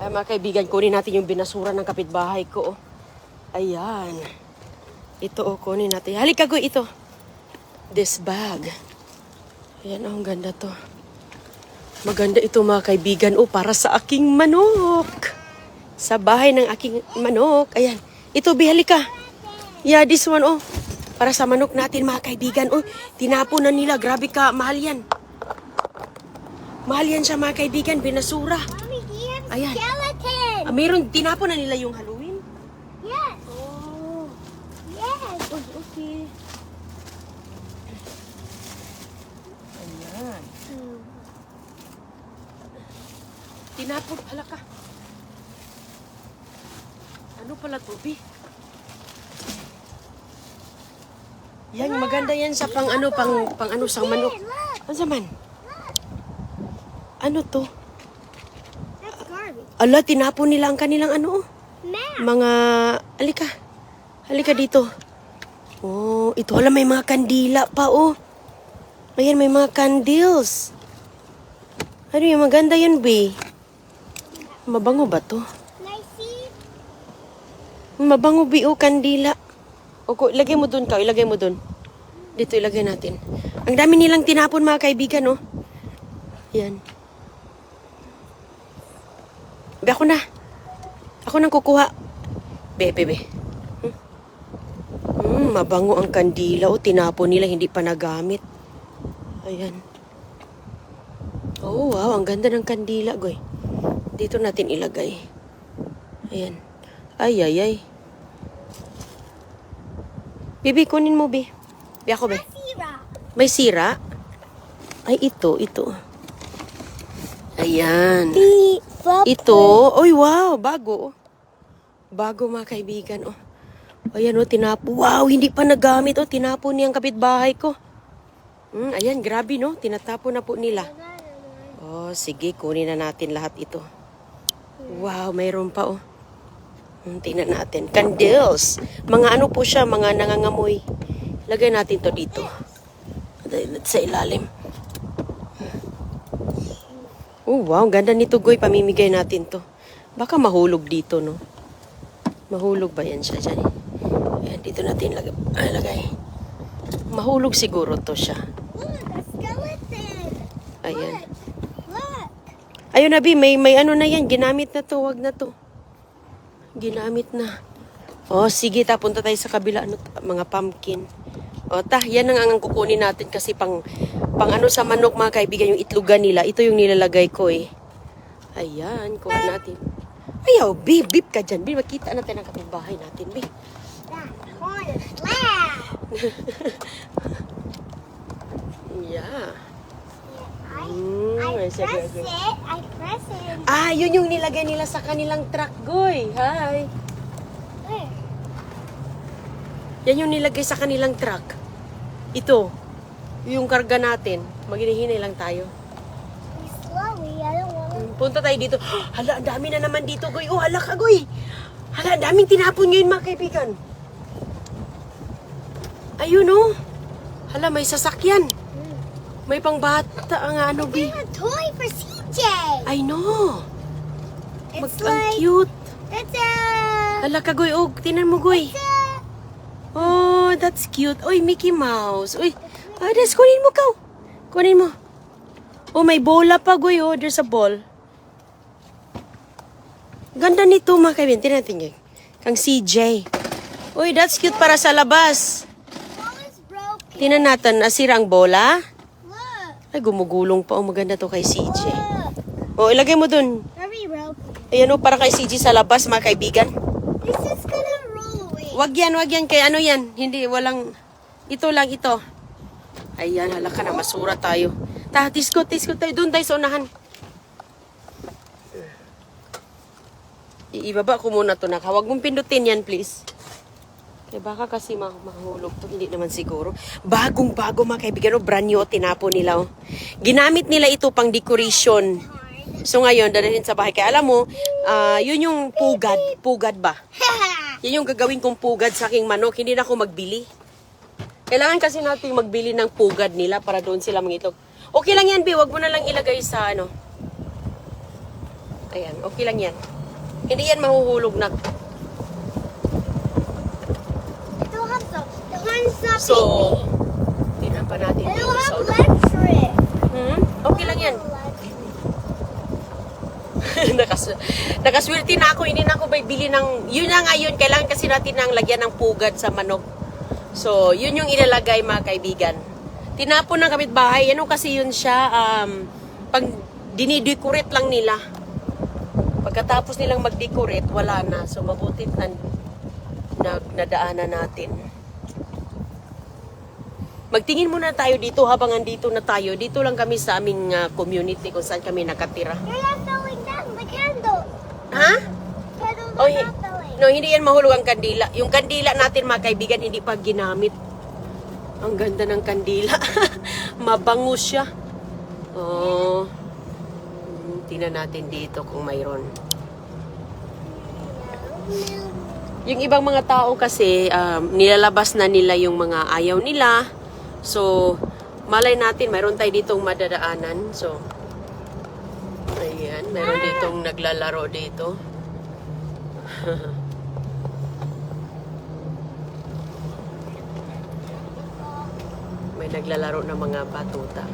Ay, mga kaibigan, kunin natin yung binasura ng kapitbahay ko. Ayan. Ito, kunin natin. Halika, Goy, ito. This bag. Ayan, ang ganda to. Maganda ito, mga kaibigan. Para sa aking manok. Sa bahay ng aking manok. Ayan. Ito, Bi, halika. Yeah, this one, para sa manok natin, mga kaibigan. Tinapon na nila. Grabe ka, mahal yan. Mahal yan siya, mga kaibigan. Binasura. Mommy, do you have Ayan. skeleton? Meron, tinapon na nila yung Halloween. Yes. Oh. Yes. Okay. Ayan. Tinapon, hala ka. Ano pala to, Bi? Yan, maganda yan sa pang ano sa manok. Ano sa man? Ano to? That's garbage. Ala, tinapon nila ang kanilang Map. mga, halika. Halika dito. Ito, alam, may mga kandila pa, Ayan, may mga candles. Ano yung maganda yan, Bi? Mabango ba to? Can I see? Mabango, Bi, kandila. Ilagay mo dun, ilagay mo dun. Dito, ilagay natin. Ang dami nilang tinapon, mga kaibigan, Yan. Be, ako na. Ako nang kukuha. Be. Mabango ang kandila, tinapon nila, hindi pa nagamit. Ayan. Oh, wow, ang ganda ng kandila, Goy. Dito natin ilagay. Ayan. Ay. Bibi, kunin mo, Bi. Bi, ako, Bi. Sira. May sira? Ay, ito. Ayan. Ito. Oy, wow, bago. Bago, mga kaibigan, Ayan, tinapo. Wow, hindi pa nagamit, tinapo niyang kapitbahay ko. Ayan, grabe, no? Tinatapo na po nila. Sige, kunin na natin lahat ito. Wow, mayroon pa, tingnan natin. Candles. Mga po siya, mga nangangamoy. Lagay natin to dito. Sa ilalim. Wow, ganda nito, Goy. Pamimigay natin to. Baka mahulog dito, no? Mahulog ba yan siya dyan? Ayan, dito natin lagay. Mahulog siguro to siya. Look, a skeleton. Ayan. Look. Ayun na, Bi, may na yan. Ginamit na to, wag na to. Ginamit na. Sige, punta tayo sa kabila. Mga pumpkin. Yan ang kukunin natin kasi pang sa manok, mga kaibigan, yung itlogan nila. Ito yung nilalagay ko, Ayan, kuha natin. Ayaw, Bi, beep ka dyan. Bi, makita natin ang kapitbahay natin, Bi. That corn is black. Yeah. I sige, press sige. it. I press it. Yun yung nilagay nila sa kanilang truck, Goy. Hi. Where? Yan yung nilagay sa kanilang truck. Ito. Yung karga natin. Maghinihinay lang tayo. Slowly. I don't want to. Punta tayo dito. Hala, ang dami na naman dito, Goy. Hala ka, Goy. Hala, ang daming tinapon ngayon, mga kaibigan. Ayun, Hala, may sasakyan. May pangbata ang Bi. It's a toy for CJ. I know. It's Ang like cute. it's a. Hala ka, Goy. Tinan mo, Goy. Oh, that's cute. Oy, Mickey Mouse. Uy, das, kunin mo ka. Kunin mo. May bola pa, Goy. There's a ball. Ganda nito, mga kaibigan. Tingnan natin. Kang CJ. Uy, that's cute para sa labas. Ball is broken. Tingnan natin, nasira ang bola. Look. Ay, gumugulong pa. Maganda to kay CJ. Look. Ilagay mo dun. Very broken. Ayan, para kay CJ sa labas, mga kaibigan. This is gonna roll away. Wag yan. Kaya yan? Hindi, walang... Ito lang, ito. Ayan, hala ka na. Masura tayo. Tiskot tayo. Doon tayo sa unahan. Ibaba ko muna to, nak. Huwag mong pindutin yan, please. Kaya baka kasi mahulog to. Hindi naman siguro. Bagong-bago, mga kaibigan. Brand new, tinapon nila. Ginamit nila ito pang decoration. So ngayon, dadahin sa bahay. Kaya alam mo, yun yung pugad. Pugad ba? Yan yung gagawin kong pugad sa aking manok. Hindi na ako magbili. Kailangan kasi natin magbili ng pugad nila para doon sila mangitlog. Okay lang yan, Bi. Wag mo na lang ilagay sa Ayan, okay lang yan. Hindi yan mahuhulog na. I don't have some. The one's not So, tingnan pa natin I dito don't sa have ulo. electric. Okay lang yan. Nakaswerte na ako, hindi na ako may bili ng, yun na nga yun, kailangan kasi natin ng lagyan ng pugad sa manok. So, yun yung ilalagay mga kaibigan. Tinapon ng kapitbahay, ano kasi yun siya, pag dinidecorate lang nila. Pagkatapos nilang mag-decorate, wala na. So, mabuti na nadaanan natin. Magtingin muna tayo dito habang andito na tayo. Dito lang kami sa aming community kung saan kami nakatira. You're not throwing down the candle. Ha? Candles Oh, are not throwing. no, hindi yan mahulog ang kandila. Yung kandila natin mga kaibigan, hindi pa ginamit. Ang ganda ng kandila. Mabango siya. Oh. Tingnan natin dito kung mayroon. Yung ibang mga tao kasi, nilalabas na nila yung mga ayaw nila. So, malay natin, mayroon tayo ditong madadaanan. So, ayan, mayroon ditong naglalaro dito. May naglalaro ng mga batuta.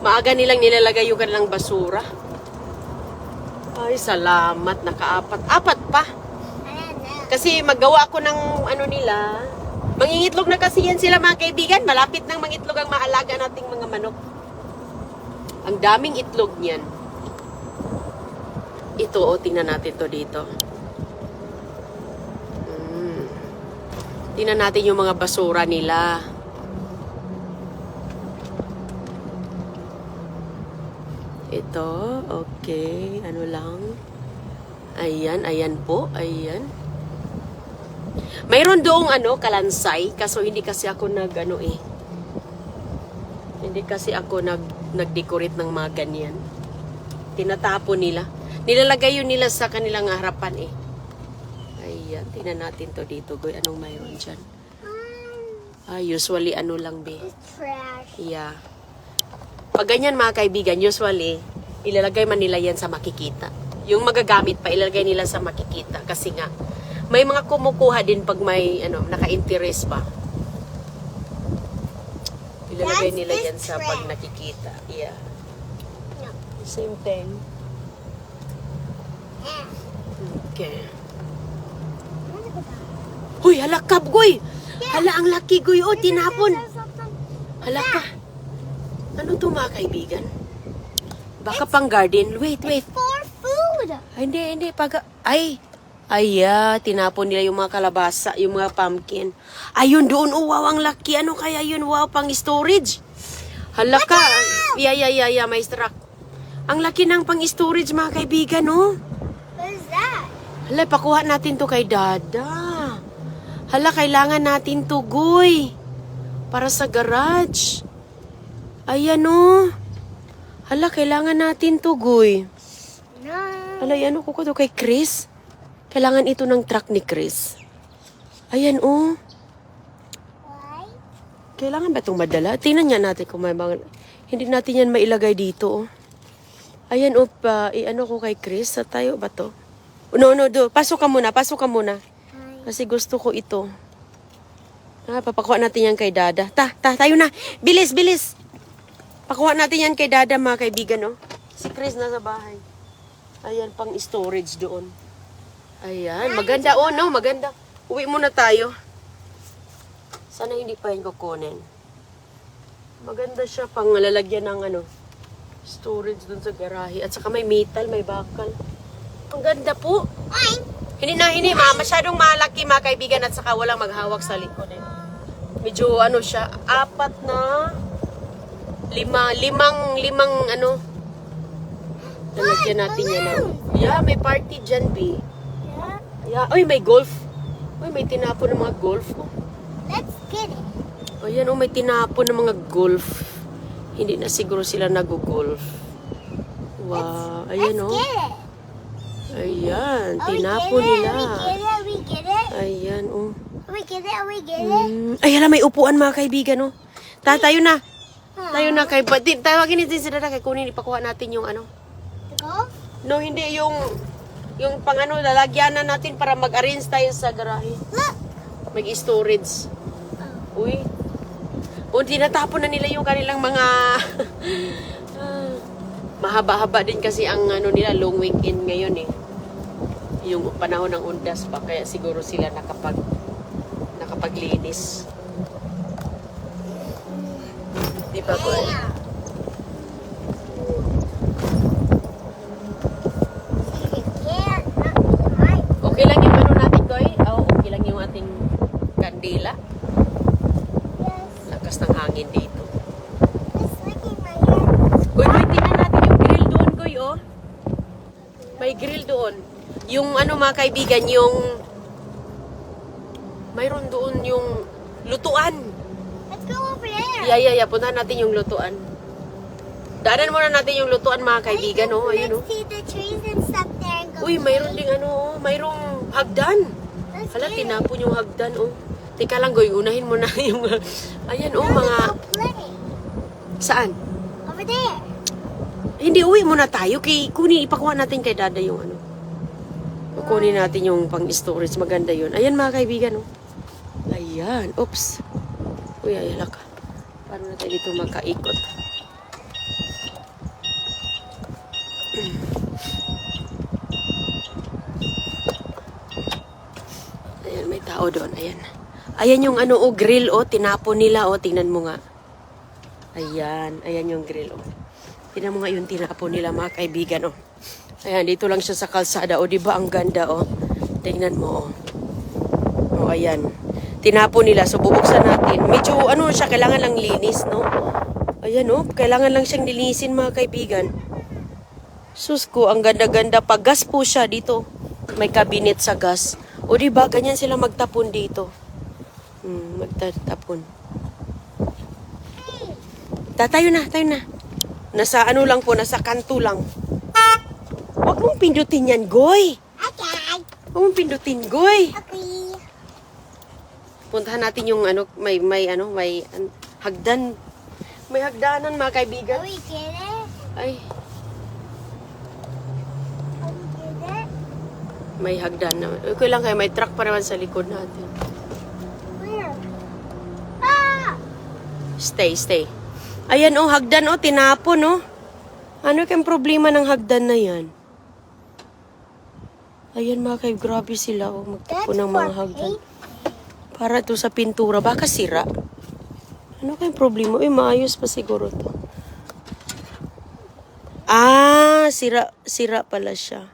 Maaga nilang nilalagay yung kanilang basura. Ay, salamat. Naka-apat pa. Kasi magawa ako ng ano nila. Mangingitlog na kasi yan sila mga kaibigan. Malapit nang mangitlog ang maalaga nating mga manok. Ang daming itlog niyan. Ito, tingnan natin to dito. Tingnan natin yung mga basura nila. Ito, okay. Ano lang. Ayan, ayan po. Ayan. Mayroon doong kalansay. Kaso hindi kasi ako Hindi kasi ako nag-decorate ng mga ganyan. Tinatapon nila. Nilalagay yun nila sa kanilang harapan eh. Ayan, tingnan natin to dito. Goy, anong mayroon dyan? Usually lang, be. It's trash. Yeah. Pag ganyan mga kaibigan, usually, ilalagay man nila yan sa makikita. Yung magagamit pa, ilalagay nila sa makikita. Kasi nga, may mga kumukuha din pag may, naka-interest pa. Ilalagay nila yan sa pag nakikita. Yeah. No. Same thing. Okay. Huy, hala ka, Goy! Hala, ang laki, Goy. Oh, tinapon. Hala ka. Ano to mga kaibigan? Baka pang garden. Wait. For food. Ay, hindi. Tinapon nila yung mga kalabasa, yung mga pumpkin. Ayun doon, wow, ang laki. Ano kaya yun? Wow, pang storage. Hala ka. Yeah, may struck. Ang laki ng pang storage mga kaibigan, oh. What is that? Hala, pakuha natin to kay Dada. Hala, kailangan natin to, Goy. Para sa garage. Ayan, oh. Hala, kailangan natin to, Goy. No. Hala, yan ko to kay Chris. Kailangan ito ng truck ni Chris. Ayan, oh. Why? Kailangan ba itong madala? Tingnan niya natin kung may mga... Hindi natin yan mailagay dito, oh. Ayan, oh, ko kay Chris. Sa tayo ba to? No, pasok ka muna. Kasi gusto ko ito. Papakuha natin yan kay Dada. Tayo na. Bilis. Pakuha natin yan kay Dada, mga kaibigan, no? Si Chris nasa bahay. Ayan, pang storage doon. Ayan, maganda, oh, no? Maganda. Uwi muna tayo. Sana hindi pa yan kukunin. Maganda siya, pang lalagyan ng, storage doon sa garahe. At saka may metal, may bakal. Ang ganda po. Hindi, masyadong malaki, mga kaibigan, at saka walang maghawak sa likod. Medyo, siya, limang, lalagyan natin yan. Yeah, may party dyan, B. Yeah. Yeah. Uy, may golf. Uy, may tinapon ng mga golf. Let's get it. Ayan, may tinapon ng mga golf. Hindi na siguro sila nag-golf. Wow, ayan, Let's get it. Ayan, Oh, tinapon nila. We get it. Ayan, We get it? We get it? Ay, hala, may upuan mga kaibigan, no? Tayo na. Tayo na kay tawagin natin si Dada kay kunin ipakuha natin yung ano. The golf? No, hindi yung pang ano lalagyanan natin para mag-arrange tayo sa garahe. Look! Mag-storage. Uy. O, tinatapon na nila yung kanilang mga mahaba-haba din kasi ang ano nila long weekend ngayon eh. Yung panahon ng undas pa kaya siguro sila nakapaglinis. Di ba, Goy? Yeah. Right. Okay lang yung ano natin, Goy? Okay lang yung ating kandila. Yes. Lakas ng hangin dito. It's licking my hand. Goy, tingnan natin yung grill doon, Goy, oh. May grill doon. Yung ano mga kaibigan, yung mayroon doon yung lutuan. Let's go over there. Yeah. Puntahan natin yung lutuan. Daanan muna natin yung lutuan mga kaibigan, oh. Ayun, oh. Let's see the trees and stuff there and go. Uy, mayroon ding ano, mayroong hagdan. Let's Hala, get it. tinapon yung hagdan, oh. Teka lang, Goy, unahin mo na yung, ayan, oh, No, mga, let's go play. saan? Over there. Hindi, uwi muna tayo. Kunin, ipakuha natin kay Dada yung ano. Kunin natin yung pang-storage. Maganda yun. Ayan mga kaibigan, oh. Ayan. Oops. Uy, ayala ka. Paano na tayo dito makaikot? Ayan, may tao doon. Ayan. Ayan yung ano, oh, grill, oh. Tinapon nila, oh. Tingnan mo nga. Ayan. Ayan yung grill, oh. Tingnan mo nga yung tinapon nila, mga kaibigan, oh. Ayan, dito lang siya sa kalsada, oh. Diba ang ganda, oh. Tingnan mo, oh. Oh, ayan. Tinapon nila, so bubuksan natin. Medyo, ano siya, kailangan lang linis, no? Ayan, oh. Kailangan lang siyang linisin, mga kaibigan. Sus ko, ang ganda-ganda. Pag gas po siya dito, may cabinet sa gas. O diba, ganyan sila magtapon dito. Magtatapon. Tayo na. Nasa ano lang po, nasa kanto lang. Huwag mong pindutin yan, Goy. Okay. Huwag mong pindutin, Goy. Okay. Puntahan natin yung ano, may hagdan. May hagdanan, mga kaibigan. We get it? Ay, We get it? may hagdan naman. Okay lang kayo, may truck pa naman sa likod natin. Where? Ah! Stay. Ayan, oh, hagdan, oh, tinapon, oh. Ano kayang problema ng hagdan na yan? Ayan, mga kay, grabe sila, oh, magtapon ng mga hagdan. Para to sa pintura, baka sira. Ano kayang problema? Uy, maayos pa siguro to. Ah, sira pala siya.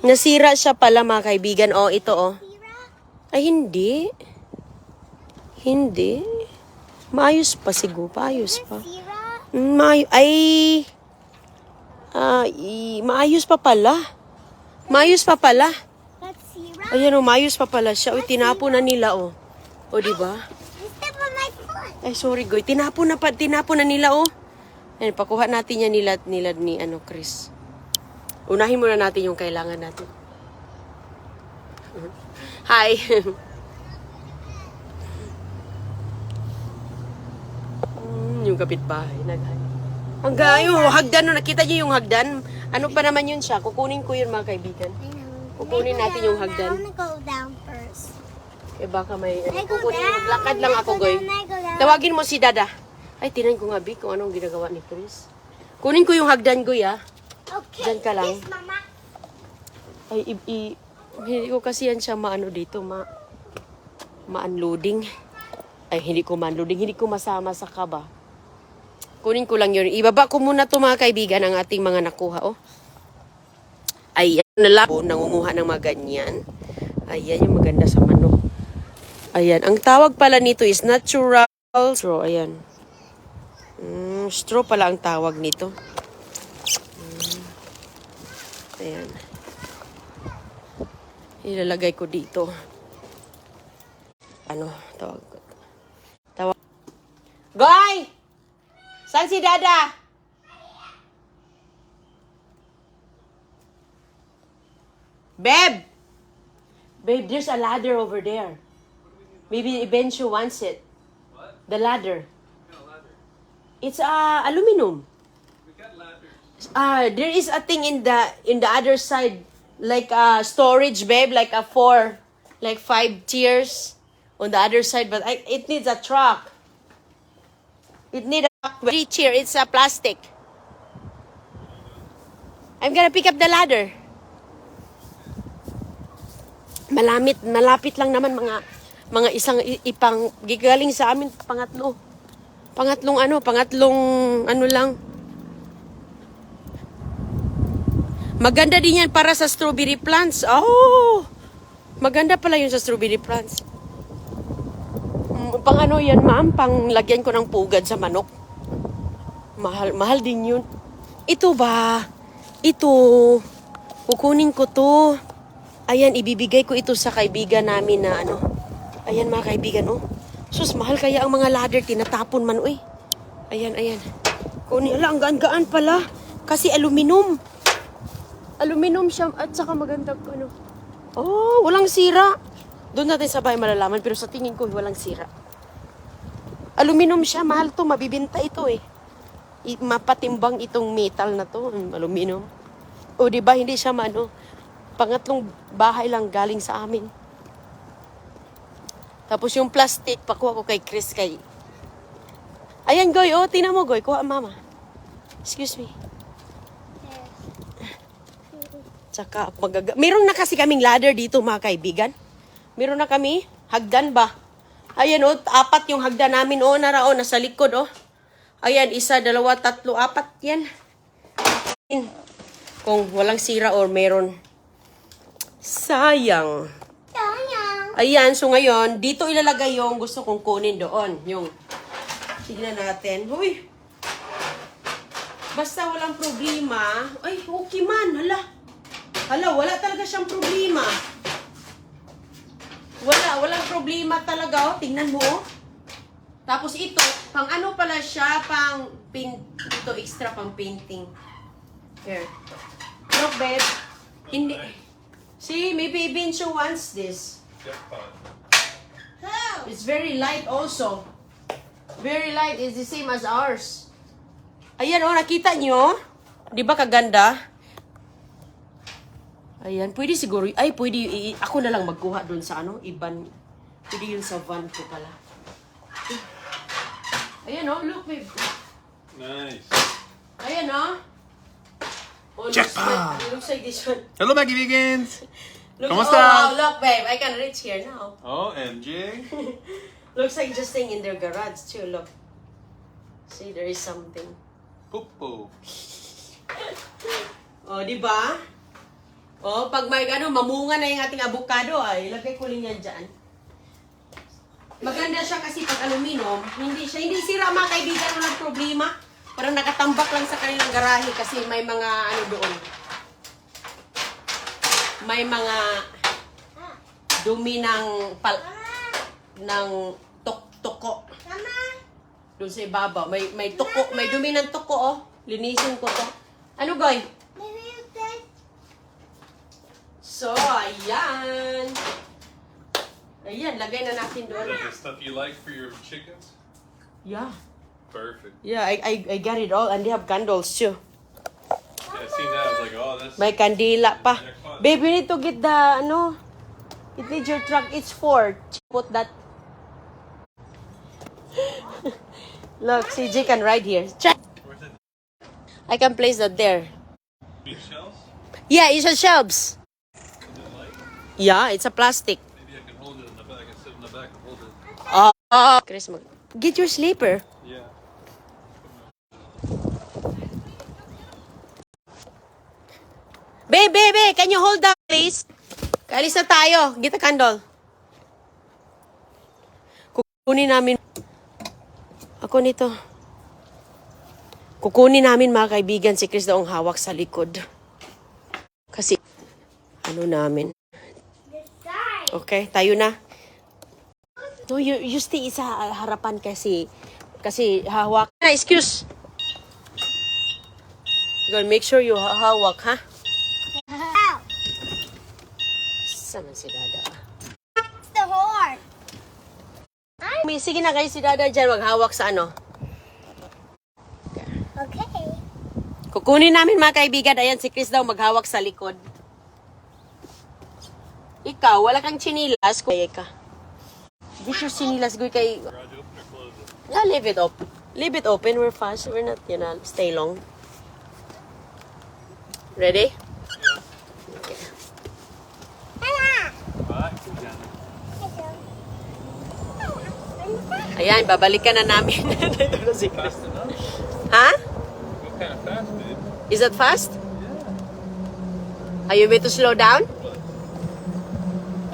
Nasira siya pala, mga kaibigan. Oh, ito, oh. Ay, hindi. Hindi. Maayos pa siguro. Paayos pa. Maayos pa pala. Maayos pa pala. That's Sierra. Ayan, oh, maayos pa pala siya. Uy, tinapon na nila, oh. O, diba? You step on my foot. Ay, sorry, Goy. Tinapon na nila, oh. Ayan, pakuha natin yan nila ni, Chris. Unahin muna natin yung kailangan natin. Hi. Yung kapitbahay. Ang gayo, hagdan. No, nakita niyo yung hagdan? Ano pa naman yun siya? Kukunin ko yun, mga kaibigan. Kukunin natin yung hagdan. I wanna go down first. Eh baka may... I go kukunin, down. maglakad lang ako, Goy. I go down. Tawagin mo si Dada. Ay, tinan ko nga, Bi, kung anong ginagawa ni Chris. Kunin ko yung hagdan, Goy, ah. Okay. Diyan ka lang. Yes, Mama. Ay, hindi ko kasi yan siya maano dito, ma-unloading. Ay, hindi ko ma-unloading. Hindi ko masama sa kaba. Kunin ko lang yun. Ibaba ko muna to, mga kaibigan, ang ating mga nakuha, oh. Ayan, nalabo, nangunguha ng mga ganyan. Ayan, yung maganda sa manok. Ayan, ang tawag pala nito is natural straw. Ayan. Straw pala ang tawag nito. Ayan. Ilalagay ko dito. Ano, tawag ko. Goy! Saan si Dada? Babe, there's a ladder over there. Maybe Bencho wants it. What? The ladder. What kind of ladder? It's aluminum. We got ladders. There is a thing in the other side, like storage, babe, like a 5 tiers on the other side. But it needs a truck. It needs a 3 tier. It's a plastic. I'm gonna pick up the ladder. Malapit lang naman mga isang ipang gigaling sa amin pangatlong ano lang. Maganda din yan para sa strawberry plants. Oh! Maganda pala yun sa strawberry plants. Pang ano yan, ma'am? Pang lagyan ko ng pugad sa manok. Mahal din yun. Ito ba? Ito. Kukunin ko to. Ayan, ibibigay ko ito sa kaibigan namin na ano. Ayan mga kaibigan, oh. Sus, mahal kaya ang mga ladder. Tinatapon man, uy. Ayan. Kunin, ang gaan-gaan pala. Kasi aluminum. Aluminum siya at saka maganda ko, ano. Oh, walang sira. Doon natin sa bahay malalaman, pero sa tingin ko, walang sira. Aluminum siya, mahal to. Mabibinta ito, eh. Mapatimbang itong metal na to, aluminum. O, di ba hindi siya pangatlong bahay lang galing sa amin. Tapos yung plastic, pakuha ko kay Chris Ayan, Goy, oh, tingnan mo, Goy, kuha mama. Excuse me. Tsaka, meron na kasi kaming ladder dito, mga kaibigan. Meron na kami, hagdan ba? Ayan, oh, 4 yung hagdan namin, oh, nasa likod, oh. Ayan, 1, 2, 3, 4, yan. Kung walang sira or meron. Sayang. Ayan, so ngayon, dito ilalagay yung gusto kong kunin doon. Yung, tignan natin. Huy! Basta walang problema. Ay, okay man. Hala, wala talaga siyang problema. Walang problema talaga, oh. Tingnan mo, oh. Tapos ito, pang ano pala siya, ito extra pang painting. Here. Look, babe. Hindi. See, maybe Bencho wants this. It's very light also. Very light. It's the same as ours. Ayan, oh, nakita nyo? Di ba kaganda? Ayan, pwede siguro. Ay, pwede. Ako na lang magkuha doon sa iban. Pwede yun sa van ko pala. Ayan, oh, look, babe. Nice. Ayan, oh. Oh, looks like this one. Hello, Maggie Vegans. Look, Kamusta? oh, wow, look, babe. I can reach here now. Oh, MJ. Looks like just staying in their garage too. Look. See, there is something. Popo. Oh, di ba? Oh, pag may mamunga na yung ating avocado, ay ilagay ko rin yan dyan. Maganda siya kasi pag aluminum, hindi sira, mga kaibigan, walang problema. Parang nakatambak lang sa kanilang garahe kasi may mga doon. May mga dumi ng toko. Doon sa ibabaw. May toko, may dumi ng toko, oh. Linisin ko to. Ano, Goy? So, ayan. Ayan, lagay na natin doon. Is that the stuff you like for your chickens? Yeah. Perfect. Yeah, I got it all. And they have candles too. Yeah, I seen that. I was like, oh, that's... May kandila pa. Babe, you need to get the, it needs your truck. It's 4. Put that. Look, CJ can ride here. Check. Where's it? I can place that there. Big shells? Yeah, it's a shelves. Is it light? Yeah, it's a plastic. Maybe I can hold it in the back. I can sit in the back and hold it. Oh, Chris, get your sleeper. Yeah. Babe, can you hold that, please? Kaalis na tayo. Get a candle. Kukunin namin. Ako nito. Kukunin namin, mga kaibigan, si Chris daw ang hawak sa likod. Kasi, namin. Okay, tayo na. No, you stay sa harapan kasi hawak. Excuse. Girl, make sure you hawak, ha? Saan si Dada? It's the horn. Sige na kayo si Dada dyan, maghawak sa ano. Okay. Kukunin namin mga kaibigan. Ayan, si Chris daw maghawak sa likod. Ikaw, wala kang chinilas. Kaya ka. Get your chinilas, Goy, kay... Garage open or close it? Yeah, leave it open. Leave it open. We're fast. We're not, stay long. Ready? Bye. Ayan, babalikan na namin. Dito na si Chris. Fast enough? Ha? Go kind of fast, dude. Is that fast? Yeah. Are you ready to slow down?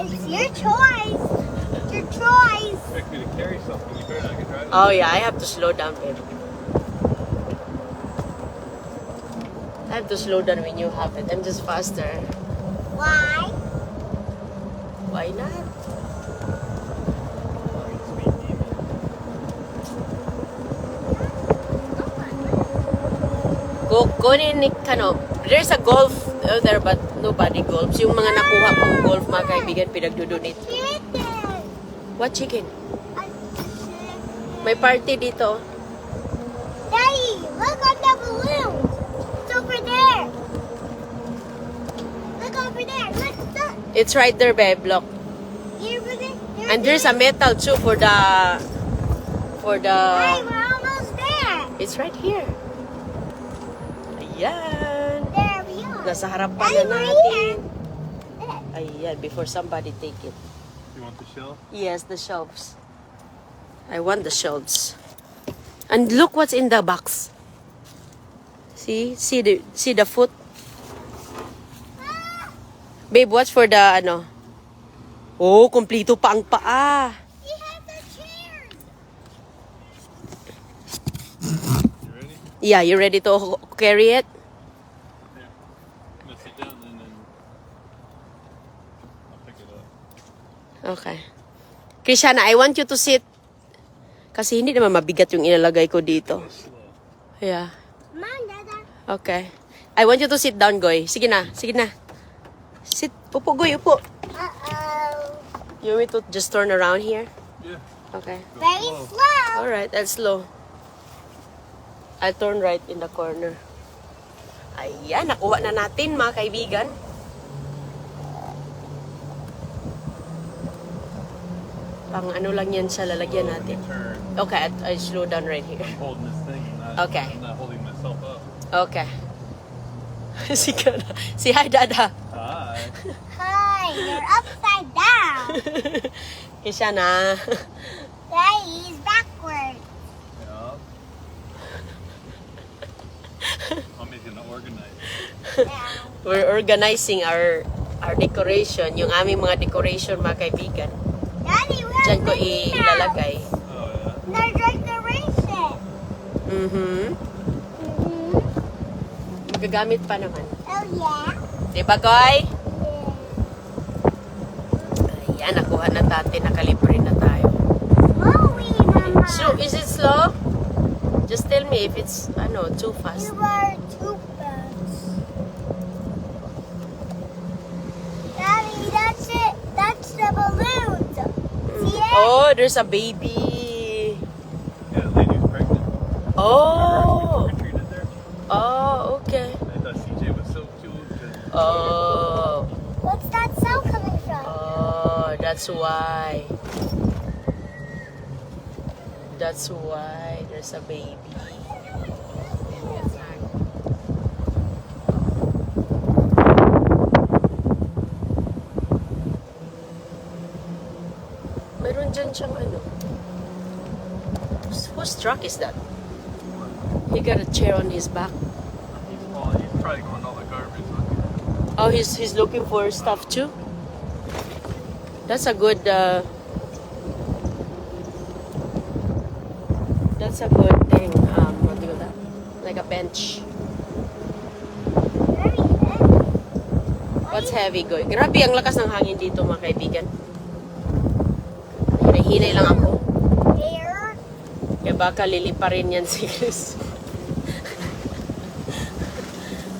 It's your choice. It's your choice. Expect me to carry something. You better not get driving. Oh yeah, I have to slow down, babe. I have to slow down when you have it. I'm just faster. Why? Why not? Kukunin ni Kano. There's a golf there but nobody golfs. Yung mga nakuha kong golf, mga kaibigan, pinagdodonate. Chicken. What chicken? A chicken. May party dito. Daddy, look on the balloon. It's over there. Look over there. Look. It's right there, babe. Look. Here with it. And there's a metal too for the... Hey, we're almost there. It's right here. Ayan. There we are. Nasa harapan Daddy, na we're natin. here. Ayan, before somebody take it. You want the shell? Yes, the shelves. I want the shelves. And look what's in the box. See the foot. Babe, watch for the ano. Oh, kumplito pa ang paa. He has the chairs. You ready? Yeah, you ready to carry it? Yeah. I'm gonna sit down and then I'll pick it up. Okay. Krishana, I want you to sit. Kasi hindi naman mabigat yung ilalagay ko dito. Slow. Yeah. Come on, Dada. Okay. I want you to sit down, Goy. Sige na, sige na. Sit. Upo, Goy, upo. Uh-oh. You want me to just turn around here? Yeah. Okay. Go Very slow. slow. Alright, that's slow. I'll turn right in the corner. Ayan, nakuha na natin mga kaibigan. Pang ano lang yan sa lalagyan Let me natin. turn. Okay, I slow down right here. I'm holding this thing. I'm not, Okay. I'm not holding myself up. Okay. Si hi, Dada. Hi. Hi, you're upside down. Kisha na. Daddy's backwards. Yeah. Mommy's gonna organize. Yeah. We're organizing our decoration. Yung aming mga decoration, mga kaibigan. Daddy, we're Diyan ko Mickey Mouse. ilalagay. Oh yeah. There's decoration. Mm-hmm. Mm-hmm. Magagamit pa naman. Oh, yeah? Diba, Koy? Yeah. Ayan, nakuha na natin. Nakalibre na tayo. Chloe, Mama. So, is it slow? Just tell me if it's, too fast. You are too fast. Daddy, that's it. That's the balloons. See it? Oh, there's a baby. Yeah, the lady was pregnant. Oh. We treated there. Oh, okay. I thought CJ was so cute. 'Cause Oh. What's that sound coming from? Oh, that's why. That's why there's a baby. Meron dyan siyang ano. Whose truck is that? He got a chair on his back. he's probably going all the garbage. Look. Oh, he's looking for stuff too. That's a good. That's a good thing. What do you call that? Like a bench. Very heavy. What's heavy, Goy? Grabe ang lakas ng hangin dito, mga kaibigan. Hinay-hinay lang ako. Here. Kaya baka liliparin yan si Chris.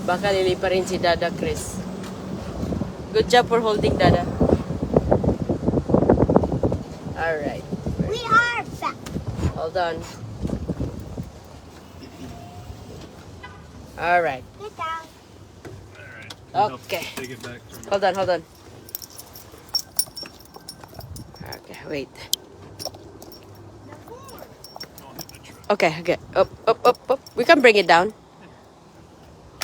Baka liliparin si Dada Chris. Good job for holding Dada. Alright. We are Hold on. All right. Get down. Alright. Okay. Take it back. Hold on, hold on. Okay, wait. Okay, okay. Up, up, up, up. We can bring it down.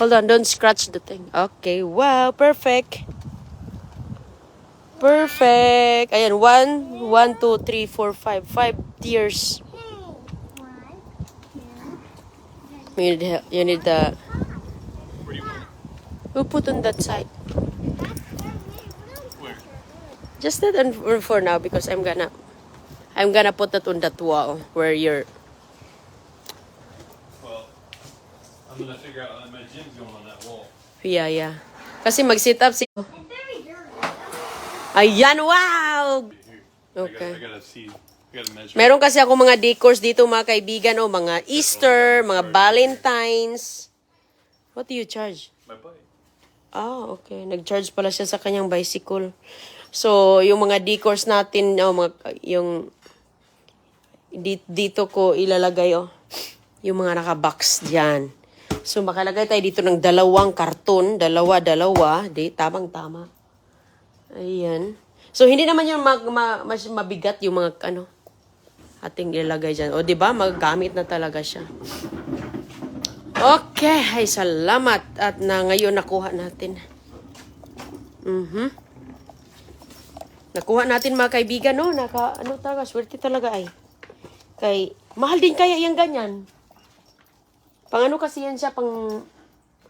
Hold on, don't scratch the thing. Okay, wow, perfect. Perfect. Ayan, 1, 1, 2, 3, 4, 5. 5 tiers. Hey. 1, 2. You need the... Where do you want it? We'll put on that side. Where? Just that for now because I'm gonna put that on that wall where you're... Well, I'm gonna figure out my gym's going on that wall. Yeah. Kasi mag-sit up si... It's very dirty. Ayan, wow! Here. Okay. I gotta see. I gotta measure. Meron kasi ako mga decors dito mga kaibigan o mga Easter, mga Valentines. What do you charge? My bike. Ah, okay. Nag-charge pala siya sa kanyang bicycle. So, yung mga decors natin, yung dito ko ilalagay, yung mga nakabox dyan. So, makalagay tayo dito ng 2 karton, dalawa, tamang-tama. Ayan. So, hindi naman yung mas mabigat yung mga, ating ilalagay dyan. O, diba? Magagamit na talaga siya. Okay, ay salamat at ngayon nakuha natin. Nakuha natin mga kaibigan, no? Talaga, swerte talaga ay. Mahal din kaya yung ganyan. Kasi yan siya, pang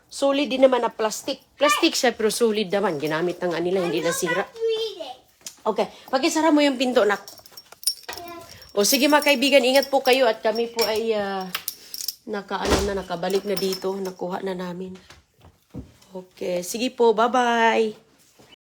solid din naman na plastic. Plastic siya pero solid naman. Ginamit ng nila, hindi nasira. Reading. Okay, pakisara mo yung pinto, nak. O sige mga kaibigan, ingat po kayo at kami po ay... nakabalik na dito. Nakuha na namin. Okay. Sige po. Bye-bye.